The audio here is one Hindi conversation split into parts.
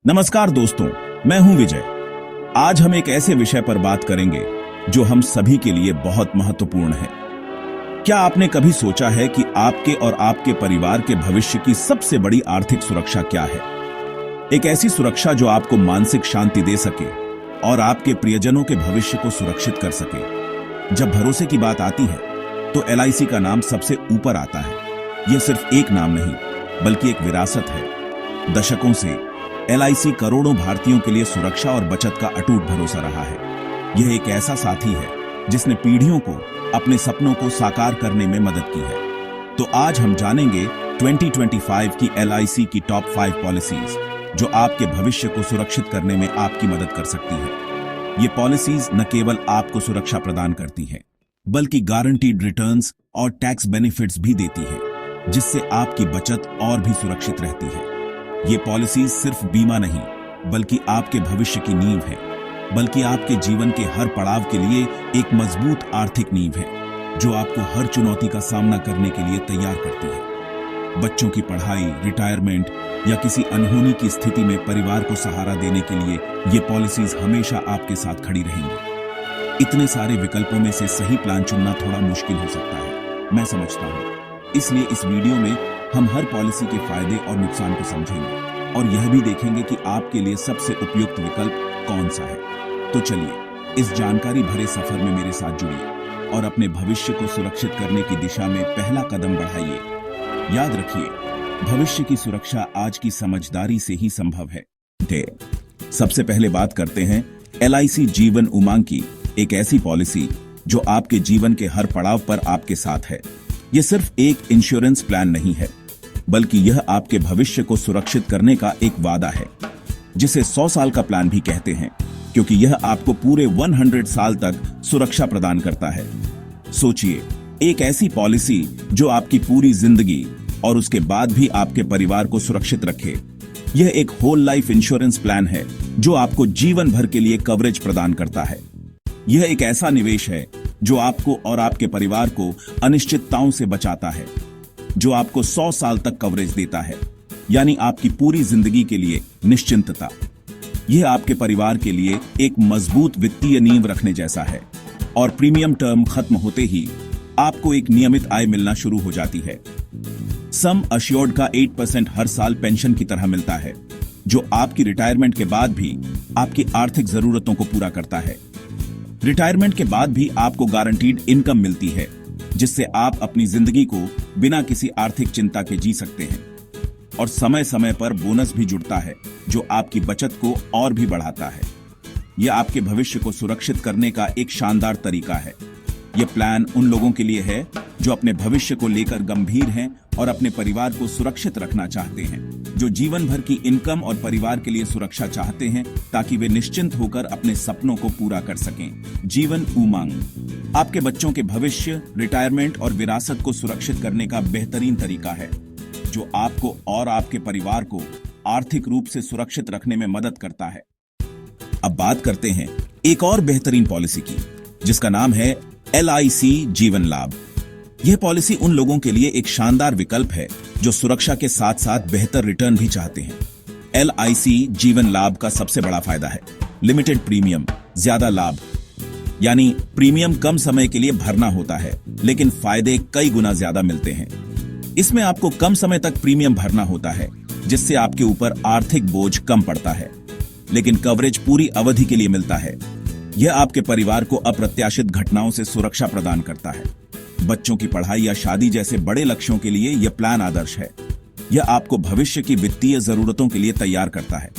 नमस्कार दोस्तों, मैं हूं विजय। आज हम एक ऐसे विषय पर बात करेंगे जो हम सभी के लिए बहुत महत्वपूर्ण है। क्या आपने कभी सोचा है कि आपके और आपके परिवार के भविष्य की सबसे बड़ी आर्थिक सुरक्षा क्या है? एक ऐसी सुरक्षा जो आपको मानसिक शांति दे सके और आपके प्रियजनों के भविष्य को सुरक्षित कर सके। जब भरोसे की बात आती है तो एलआईसी का नाम सबसे ऊपर आता है। यह सिर्फ एक नाम नहीं, बल्कि एक विरासत है। दशकों से एलआईसी करोड़ों भारतीयों के लिए सुरक्षा और बचत का अटूट भरोसा रहा है। यह एक ऐसा साथी है जिसने पीढ़ियों को अपने सपनों को साकार करने में मदद की है। तो आज हम जानेंगे 2025 की एलआईसी की टॉप 5 पॉलिसीज जो आपके भविष्य को सुरक्षित करने में आपकी मदद कर सकती है। ये पॉलिसीज न केवल आपको सुरक्षा प्रदान करती हैं, बल्कि गारंटीड रिटर्न्स और टैक्स बेनिफिट्स भी देती है, जिससे आपकी बचत और भी सुरक्षित रहती है। ये पॉलिसीज सिर्फ बीमा नहीं, बल्कि आपके भविष्य की नींव है, बल्कि आपके जीवन के हर पड़ाव के लिए एक मजबूत आर्थिक नींव है, जो आपको हर चुनौती का सामना करने के लिए तैयार करती है। बच्चों की पढ़ाई, रिटायरमेंट या किसी अनहोनी की स्थिति में परिवार को सहारा देने के लिए ये पॉलिसीज हमेशा आपके साथ खड़ी रहेंगी। इतने सारे विकल्पों में से सही प्लान चुनना थोड़ा मुश्किल हो सकता है, मैं समझता हूँ। इसलिए इस वीडियो में हम हर पॉलिसी के फायदे और नुकसान को समझेंगे और यह भी देखेंगे कि आपके लिए सबसे उपयुक्त विकल्प कौन सा है। तो चलिए इस जानकारी भरे सफर में मेरे साथ जुड़िए और अपने भविष्य को सुरक्षित करने की दिशा में पहला कदम बढ़ाइए। याद रखिए, भविष्य की सुरक्षा आज की समझदारी से ही संभव है। सबसे पहले बात करते हैं एलआईसी जीवन उमंग की, एक ऐसी पॉलिसी जो आपके जीवन के हर पड़ाव पर आपके साथ है। यह सिर्फ एक इंश्योरेंस प्लान नहीं है, बल्कि यह आपके भविष्य को सुरक्षित करने का एक वादा है, जिसे 100 साल का प्लान भी कहते हैं, क्योंकि यह आपको पूरे 100 साल तक सुरक्षा प्रदान करता है। सोचिए, एक ऐसी पॉलिसी जो आपकी पूरी जिंदगी और उसके बाद भी आपके परिवार को सुरक्षित रखे। यह एक होल लाइफ इंश्योरेंस प्लान है जो आपको जीवन भर के लिए कवरेज प्रदान करता है। यह एक ऐसा निवेश है जो आपको और आपके परिवार को अनिश्चितताओं से बचाता है, जो आपको 100 साल तक कवरेज देता है, यानी आपकी पूरी जिंदगी के लिए निश्चिंतता। यह आपके परिवार के लिए एक मजबूत वित्तीय नींव रखने जैसा है, और प्रीमियम टर्म खत्म होते ही आपको एक नियमित आय मिलना शुरू हो जाती है। सम अश्योर्ड का 8% हर साल पेंशन की तरह मिलता है, जो आपकी रिटायरमेंट के बाद भी आपकी आर्थिक जरूरतों को पूरा करता है। रिटायरमेंट के बाद भी आपको गारंटीड इनकम मिलती है, जिससे आप अपनी जिंदगी को बिना किसी आर्थिक चिंता के जी सकते हैं। और समय समय पर बोनस भी जुड़ता है, जो आपकी बचत को और भी बढ़ाता है। यह आपके भविष्य को सुरक्षित करने का एक शानदार तरीका है। यह प्लान उन लोगों के लिए है जो अपने भविष्य को लेकर गंभीर हैं और अपने परिवार को सुरक्षित रखना चाहते हैं, जो जीवन भर की इनकम और परिवार के लिए सुरक्षा चाहते हैं, ताकि वे निश्चिंत होकर अपने सपनों को पूरा कर सकें। जीवन उमंग आपके बच्चों के भविष्य, रिटायरमेंट और विरासत को सुरक्षित करने का बेहतरीन तरीका है, जो आपको और आपके परिवार को आर्थिक रूप से सुरक्षित रखने में मदद करता है। अब बात करते हैं एक और बेहतरीन पॉलिसी की, जिसका नाम है एलआईसी जीवन लाभ। यह पॉलिसी उन लोगों के लिए एक शानदार विकल्प है जो सुरक्षा के साथ साथ बेहतर रिटर्न भी चाहते हैं। एलआईसी जीवन लाभ का सबसे बड़ा फायदा है लिमिटेड प्रीमियम, ज्यादा लाभ। यानी प्रीमियम कम समय के लिए भरना होता है, लेकिन फायदे कई गुना ज्यादा मिलते हैं। इसमें आपको कम समय तक प्रीमियम भरना होता है, जिससे आपके ऊपर आर्थिक बोझ कम पड़ता है, लेकिन कवरेज पूरी अवधि के लिए मिलता है। यह आपके परिवार को अप्रत्याशित घटनाओं से सुरक्षा प्रदान करता है। बच्चों की पढ़ाई या शादी जैसे बड़े लक्ष्यों के लिए यह प्लान आदर्श है। यह आपको भविष्य की वित्तीय जरूरतों के लिए तैयार करता है।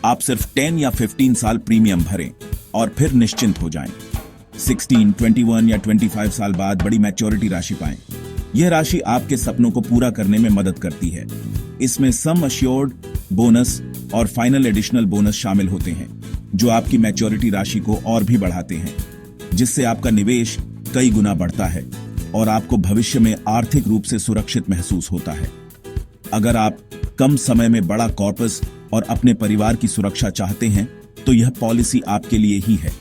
आप सिर्फ 10 या 15 साल प्रीमियम भरें और फिर निश्चिंत हो जाएं। 16, 21 या 25 साल बाद बड़ी मैच्योरिटी राशि पाएं। यह राशि आपके सपनों को पूरा करने में मदद करती है। इसमें सम अश्योर्ड, बोनस और फाइनल एडिशनल बोनस शामिल होते हैं, जो आपकी मैच्योरिटी राशि को और भी बढ़ाते हैं, जिससे आपका निवेश कई गुना बढ़ता है और आपको भविष्य में आर्थिक रूप से सुरक्षित महसूस होता है। अगर आप कम समय में बड़ा कॉर्पस और अपने परिवार की सुरक्षा चाहते हैं, तो यह पॉलिसी आपके लिए ही है।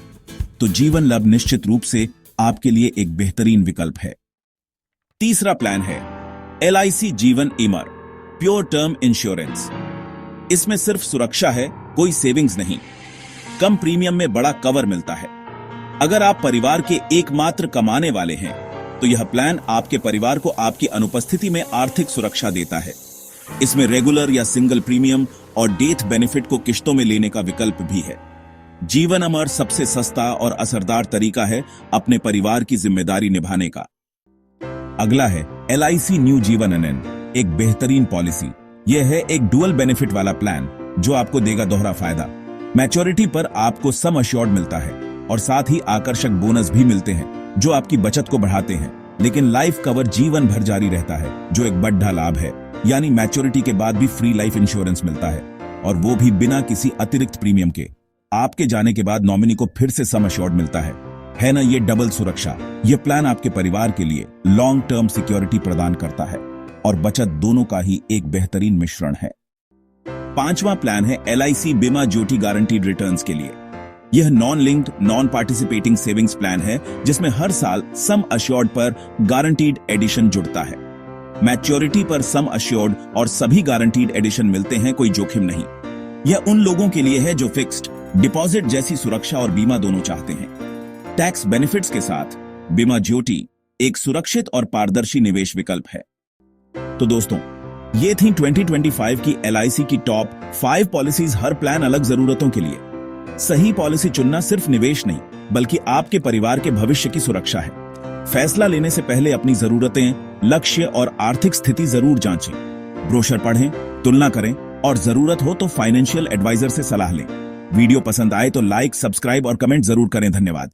तो जीवन लाभ निश्चित रूप से आपके लिए एक बेहतरीन विकल्प है। तीसरा प्लान है एलआईसी जीवन इमर, प्योर टर्म इंश्योरेंस। इसमें सिर्फ सुरक्षा है, कोई सेविंग्स नहीं। कम प्रीमियम में बड़ा कवर मिलता है। अगर आप परिवार के एकमात्र कमाने वाले हैं तो यह प्लान आपके परिवार को आपकी अनुपस्थिति में आर्थिक सुरक्षा देता है। इसमें रेगुलर या सिंगल प्रीमियम और डेथ बेनिफिट को किश्तों में लेने का विकल्प भी है। जीवन अमर सबसे सस्ता और असरदार तरीका है अपने परिवार की जिम्मेदारी निभाने का। अगला है LIC न्यू जीवन NN, एक बेहतरीन पॉलिसी। यह है एक डुअल बेनिफिट वाला प्लान जो आपको देगा दोहरा फायदा। मैच्योरिटी पर आपको सम अश्योर्ड मिलता है और साथ ही आकर्षक बोनस भी मिलते हैं जो आपकी बचत को बढ़ाते हैं। लेकिन लाइफ कवर जीवन भर जारी रहता है जो एक बड़ा लाभ है, यानी मैच्योरिटी के बाद भी फ्री लाइफ इंश्योरेंस मिलता है और वो भी बिना किसी अतिरिक्त प्रीमियम के। आपके जाने के बाद नॉमिनी को फिर से सम अश्योर्ड मिलता है ना, ये डबल सुरक्षा। ये प्लान आपके परिवार के लिए लॉन्ग टर्म सिक्योरिटी प्रदान करता है और बचत दोनों का ही एक बेहतरीन मिश्रण है। पांचवा प्लान है LIC बीमा ज्योति गारंटीड रिटर्न्स के लिए। यह non linked non participating savings plan है जिसमें हर साल सम अश्योर्ड पर गारंटीड एडिशन जुड़ता है। मैच्योरिटी पर सम अश्योर्ड और सभी गारंटीड एडिशन मिलते हैं, कोई जोखिम नहीं। यह उन लोगों के लिए है जो फिक्स्ड डिपॉजिट जैसी सुरक्षा और बीमा दोनों चाहते हैं। टैक्स बेनिफिट्स के साथ बीमा ज्योति एक सुरक्षित और पारदर्शी निवेश विकल्प है। तो दोस्तों, ये थी 2025 की LIC की टॉप 5 पॉलिसीज, हर प्लान अलग जरूरतों के लिए। सही पॉलिसी चुनना सिर्फ निवेश नहीं बल्कि आपके परिवार के भविष्य की सुरक्षा है। फैसला लेने से पहले अपनी जरूरतें, लक्ष्य और आर्थिक स्थिति जरूर जांचें। ब्रोशर पढ़ें, तुलना करें और जरूरत हो तो फाइनेंशियल एडवाइजर से सलाह लें। वीडियो पसंद आए तो लाइक, सब्सक्राइब और कमेंट जरूर करें। धन्यवाद।